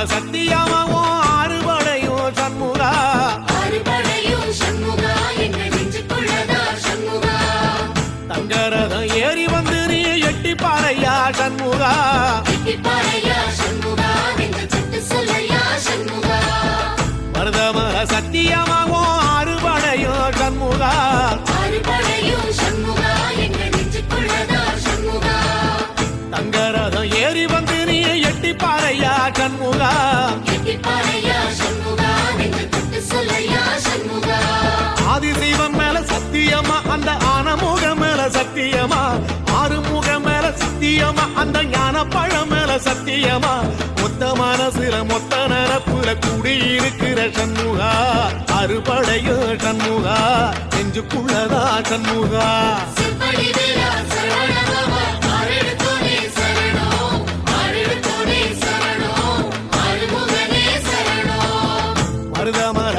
சத்தியமாவும் ஆறுபடையும் சண்முகா தங்கரதம் ஏறி வந்து நீ எட்டி பாறையா சண்முகா மருதமர சத்தியமாவும் ஆறுபடையும் சண்முகா தங்கரதம் ஏறி வந்து நீ எட்டி பாறையா சண்முகா ஆதிசைவம் மேல சத்தியமா அந்த ஆனமுகம் மேல சத்தியமா ஆறுமுகம் மேல சத்தியமா அந்த ஞான பழம் மேல சத்தியமா மொத்த மனசுல மொத்த நரப்புல கூடியிருக்கிற சண்முகா அறுபடையோ சண்முகா நெஞ்சுக்குள்ளதா சண்முகா மருதமர